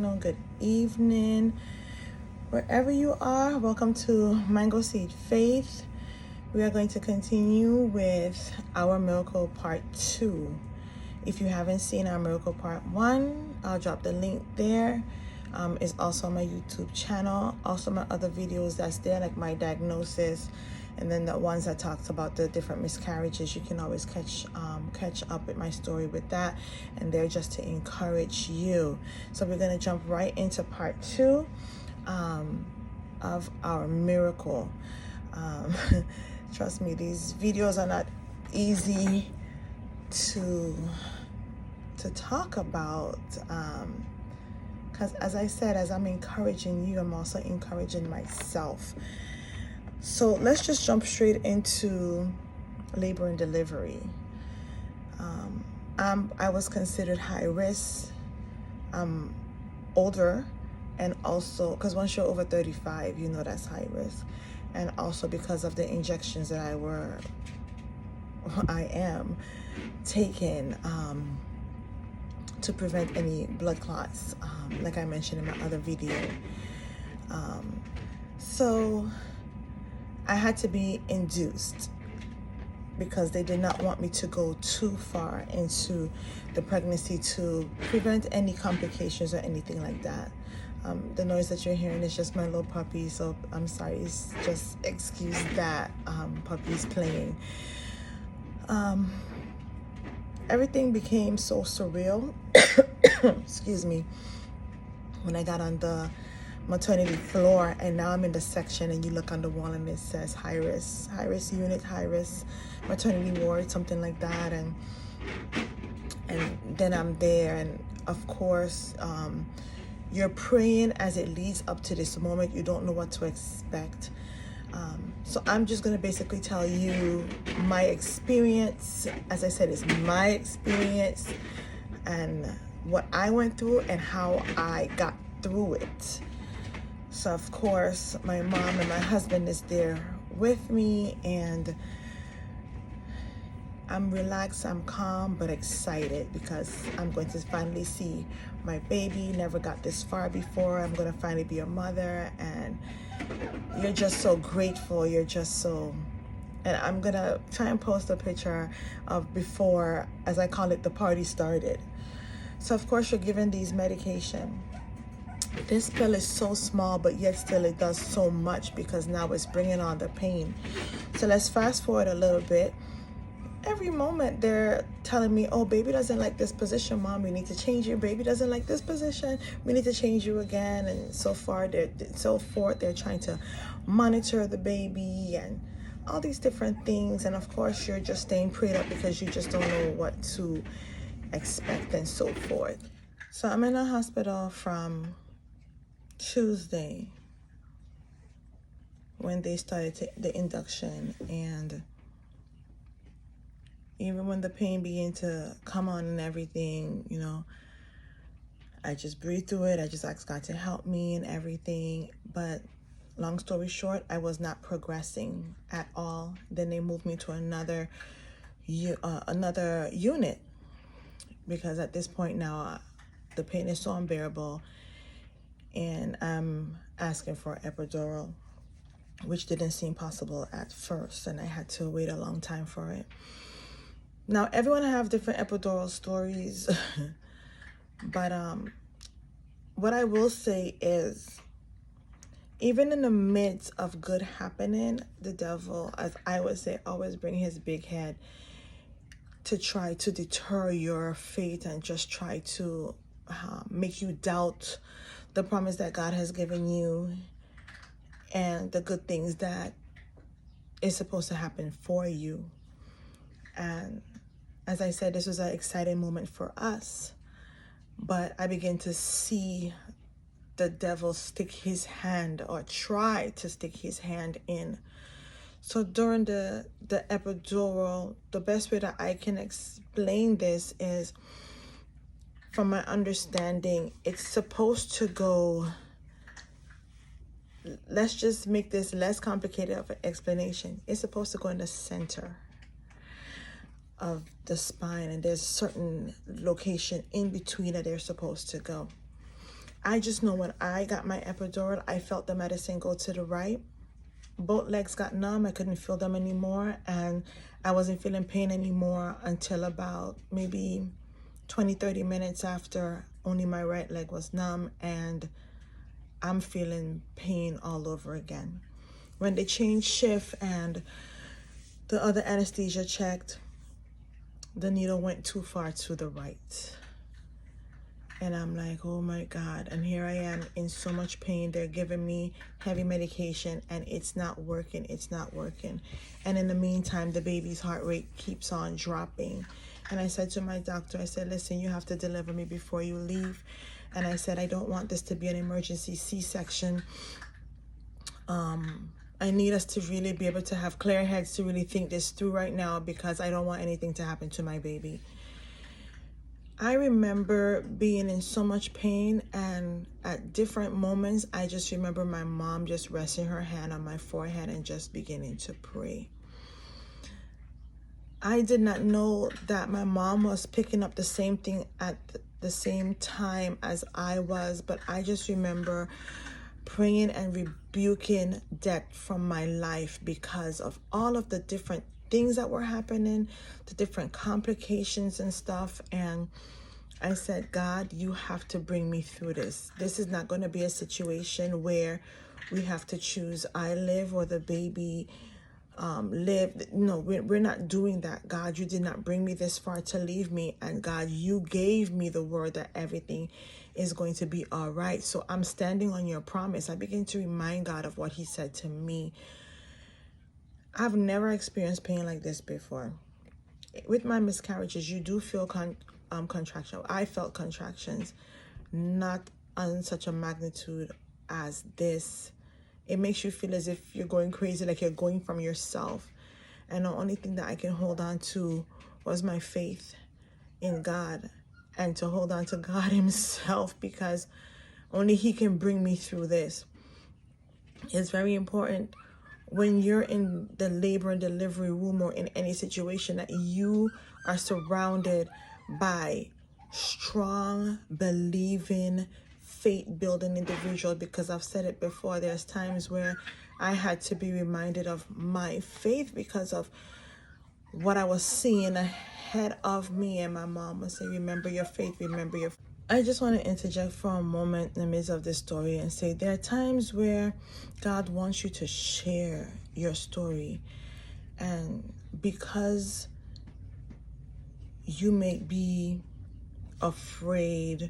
afternoon, good evening, wherever you are. Welcome to Mango Seed Faith. We are going to continue with our miracle part 2. If you haven't seen our miracle part 1, I'll drop the link there. It's also on my YouTube channel. Also my other videos that's there, like my diagnosis, and then the ones that talks about the different miscarriages. You can always catch up with my story with that, and they're just to encourage you. So we're going to jump right into part 2 of our miracle. Trust me, these videos are not easy to talk about, because as I said, as I'm encouraging you, I'm also encouraging myself. So let's just jump straight into labor and delivery. I was considered high risk. I'm older, and also because once you're over 35, you know that's high risk, and also because of the injections that I am taking to prevent any blood clots, like I mentioned in my other video. So I had to be induced because they did not want me to go too far into the pregnancy to prevent any complications or anything like that. The noise that you're hearing is just my little puppy, so I'm sorry, just excuse that. Puppy's playing. Everything became so surreal, excuse me, when I got on the maternity floor, and now I'm in the section, and you look on the wall and it says high risk unit, high risk maternity ward, something like that, and then I'm there, and of course you're praying as it leads up to this moment. You don't know what to expect. So I'm just going to basically tell you my experience. As I said, it's my experience and what I went through and how I got through it. So of course my mom and my husband is there with me, and I'm relaxed, I'm calm, but excited because I'm going to finally see my baby. Never got this far before. I'm going to finally be a mother, and you're just so grateful. You're just so, and I'm going to try and post a picture of before, as I call it, the party started. So of course you're given these medication. This pill is so small, but yet still it does so much because now it's bringing on the pain. So let's fast forward a little bit. Every moment they're telling me, oh, baby doesn't like this position, mom, we need to change you. Baby doesn't like this position, we need to change you again. And so forth, they're trying to monitor the baby and all these different things. And of course you're just staying prayed up because you just don't know what to expect and so forth. So I'm in a hospital from Tuesday when they started the induction, and even when the pain began to come on and everything, you know, I just breathed through it. I just asked God to help me and everything. But long story short, I was not progressing at all. Then they moved me to another unit because at this point now the pain is so unbearable, and I'm asking for epidural, which didn't seem possible at first, and I had to wait a long time for it. Now, everyone have different epidural stories, but what I will say is, even in the midst of good happening, the devil, as I would say, always bring his big head to try to deter your faith and just try to make you doubt the promise that God has given you and the good things that is supposed to happen for you. And as I said, this was an exciting moment for us, but I began to see the devil stick his hand, or try to stick his hand in. So during the epidural, the best way that I can explain this is, from my understanding, it's supposed to go, let's just make this less complicated of an explanation. It's supposed to go in the center of the spine, and there's a certain location in between that they're supposed to go. I just know when I got my epidural, I felt the medicine go to the right. Both legs got numb. I couldn't feel them anymore. And I wasn't feeling pain anymore until about maybe 20-30 minutes after only my right leg was numb, and I'm feeling pain all over again. When they changed shift and the other anesthesia checked, the needle went too far to the right. And I'm like, oh my God. And here I am in so much pain. They're giving me heavy medication and it's not working. It's not working. And in the meantime, the baby's heart rate keeps on dropping. And I said to my doctor, I said, listen, you have to deliver me before you leave. And I said, I don't want this to be an emergency C-section. I need us to really be able to have clear heads to really think this through right now, because I don't want anything to happen to my baby. I remember being in so much pain, and at different moments, I just remember my mom just resting her hand on my forehead and just beginning to pray. I did not know that my mom was picking up the same thing at the same time as I was, but I just remember praying and rebuking death from my life because of all of the different things that were happening, the different complications and stuff. And I said, God, you have to bring me through this. This is not going to be a situation where we have to choose I live or the baby live. No, we're not doing that. God, you did not bring me this far to leave me. And God, you gave me the word that everything is going to be all right. So I'm standing on your promise. I begin to remind God of what he said to me. I've never experienced pain like this before. With my miscarriages, you do feel contraction. I felt contractions, not on such a magnitude as this. It makes you feel as if you're going crazy, like you're going from yourself. And the only thing that I can hold on to was my faith in God, and to hold on to God himself, because only he can bring me through this. It's very important when you're in the labor and delivery room or in any situation that you are surrounded by strong, believing, faith-building individuals, because I've said it before, there's times where I had to be reminded of my faith because of what I was seeing ahead of me. And my mom would say, remember your faith, remember your faith. I just want to interject for a moment in the midst of this story and say there are times where God wants you to share your story, and because you may be afraid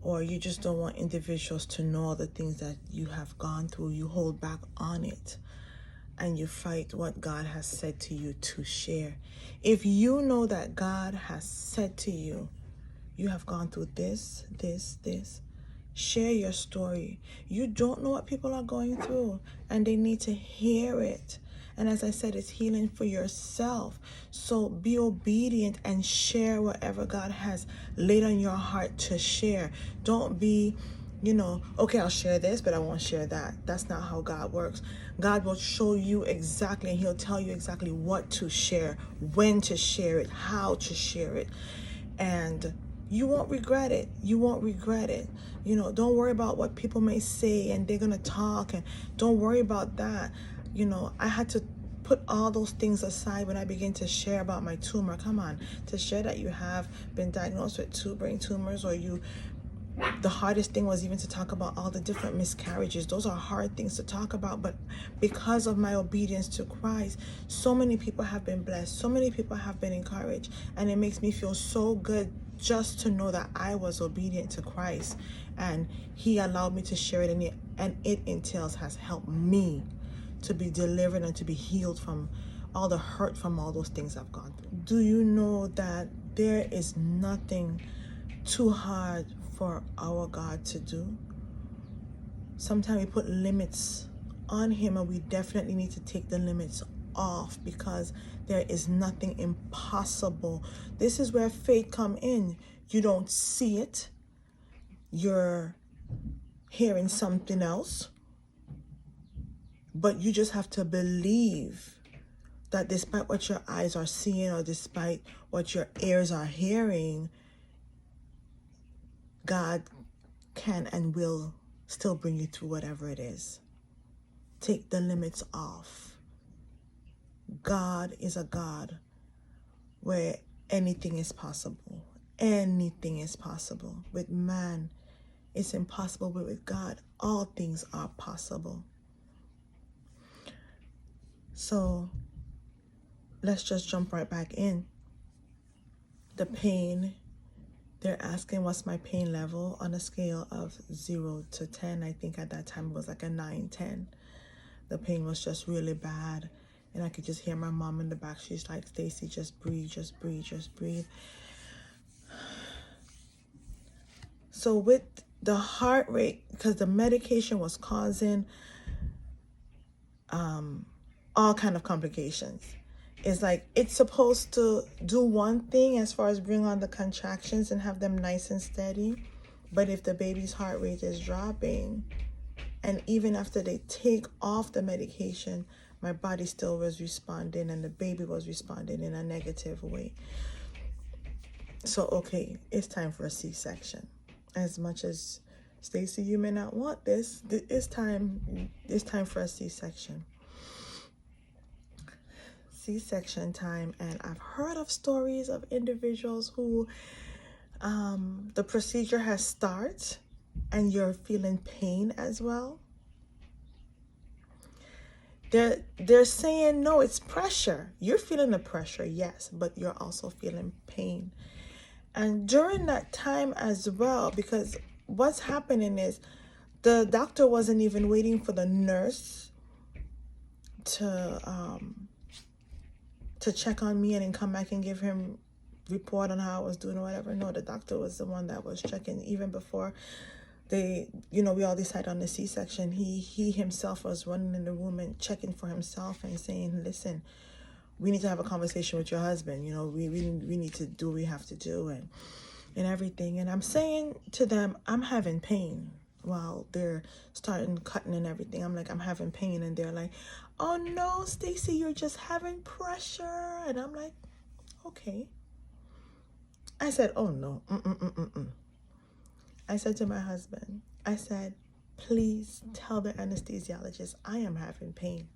or you just don't want individuals to know all the things that you have gone through, you hold back on it and you fight what God has said to you to share. If you know that God has said to you, you have gone through this, share your story. You don't know what people are going through, and they need to hear it. And as I said, it's healing for yourself. So be obedient and share whatever God has laid on your heart to share. Don't be, okay, I'll share this, but I won't share that. That's not how God works. God will show you exactly, and he'll tell you exactly what to share, when to share it, how to share it. And you won't regret it. You won't regret it. Don't worry about what people may say, and they're going to talk, and don't worry about that. I had to put all those things aside when I began to share about my tumor. Come on, to share that you have been diagnosed with 2 brain tumors, or the hardest thing was even to talk about all the different miscarriages. Those are hard things to talk about, but because of my obedience to Christ, so many people have been blessed, so many people have been encouraged, and it makes me feel so good just to know that I was obedient to Christ and he allowed me to share it, and it entails has helped me to be delivered and to be healed from all the hurt from all those things I've gone through. Do you know that there is nothing too hard for our God to do? Sometimes we put limits on him, and we definitely need to take the limits off, because there is nothing impossible. This is where faith come in. You don't see it. You're hearing something else, but you just have to believe that despite what your eyes are seeing, or despite what your ears are hearing, God can and will still bring you through whatever it is. Take the limits off. God is a God where anything is possible. Anything is possible. With man, it's impossible, but with God, all things are possible. So let's just jump right back in. The pain, they're asking what's my pain level on a scale of 0 to 10. I think at that time it was like a 9, 10. The pain was just really bad. And I could just hear my mom in the back. She's like, Stacy, just breathe, just breathe, just breathe. So with the heart rate, because the medication was causing all kind of complications. It's like it's supposed to do one thing as far as bring on the contractions and have them nice and steady. But if the baby's heart rate is dropping, and even after they take off the medication, my body still was responding and the baby was responding in a negative way. So, okay, it's time for a C-section. As much as, Stacy, you may not want this, it's time for a C-section. C-section time. And I've heard of stories of individuals who the procedure has started and you're feeling pain as well. They're saying, no, it's pressure. You're feeling the pressure, yes, but you're also feeling pain. And during that time as well, because what's happening is the doctor wasn't even waiting for the nurse to check on me and then come back and give him report on how I was doing or whatever. No, the doctor was the one that was checking even before we all decided on the C-section. He himself was running in the room and checking for himself and saying, listen, we need to have a conversation with your husband. We need to do what we have to do and everything. And I'm saying to them, I'm having pain while they're starting cutting and everything. I'm like, I'm having pain. And they're like, oh no, Stacy, you're just having pressure. And I'm like, okay. I said, oh no. I said to my husband, I said, please tell the anesthesiologist I am having pain.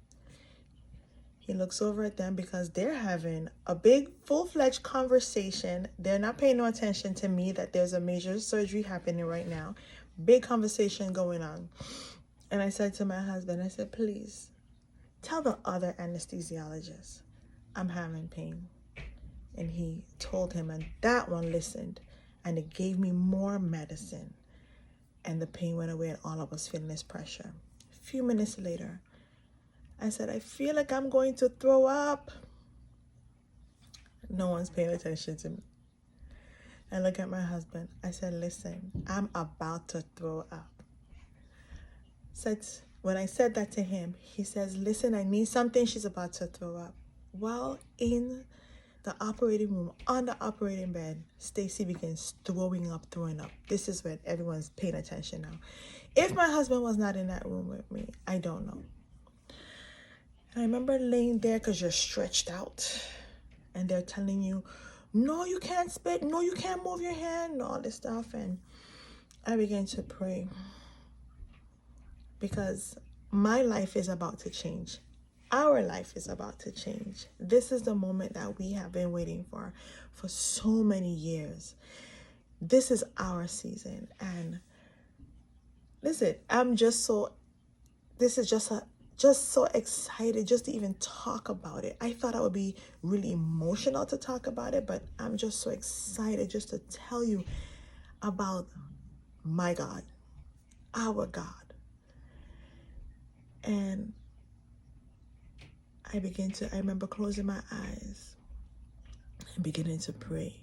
He looks over at them because they're having a big full-fledged conversation. They're not paying no attention to me that there's a major surgery happening right now. Big conversation going on. And I said to my husband, I said, please tell the other anesthesiologist I'm having pain. And he told him, and that one listened, and it gave me more medicine. And the pain went away and all I was feeling is pressure. A few minutes later, I said, I feel like I'm going to throw up. No one's paying attention to me. I look at my husband. I said, listen, I'm about to throw up. When I said that to him, he says, listen, I need something. She's about to throw up. While in the operating room, on the operating bed, Stacy begins throwing up. This is when everyone's paying attention now. If my husband was not in that room with me, I don't know. I remember laying there because you're stretched out and they're telling you, no, you can't spit. No, you can't move your hand and all this stuff. And I began to pray because my life is about to change. Our life is about to change. This is the moment that we have been waiting for so many years. This is our season. And listen, this is just so excited just to even talk about it. I thought I would be really emotional to talk about it, but I'm just so excited just to tell you about my God, our God. And I remember closing my eyes and beginning to pray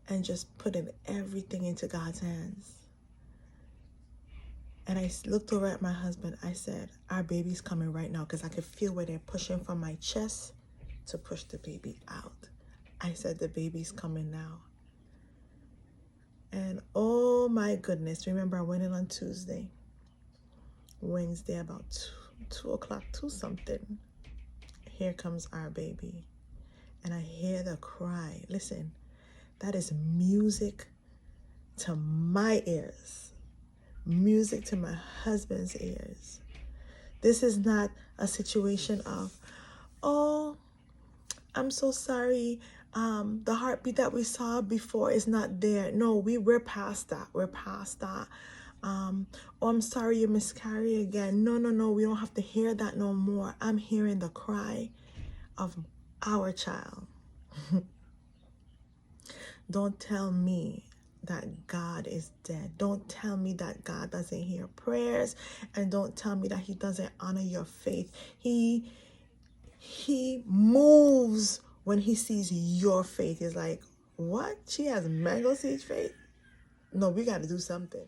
and just putting everything into God's hands. And I looked over at my husband. I said, our baby's coming right now, because I could feel where they're pushing from my chest to push the baby out. I said, the baby's coming now. And oh my goodness, remember I went in on Tuesday. Wednesday about 2 o'clock, 2 something. Here comes our baby. And I hear the cry. Listen, that is music to my ears. music to my husband's ears. This is not a situation of, oh, I'm so sorry. The heartbeat that we saw before is not there. No, we're past that. We're past that. Oh, I'm sorry you miscarried again. No, we don't have to hear that no more. I'm hearing the cry of our child. Don't tell me that God is dead. Don't tell me that God doesn't hear prayers, and don't tell me that he doesn't honor your faith. He moves when he sees your faith. He's like, what? She has mango seed faith? No, we got to do something.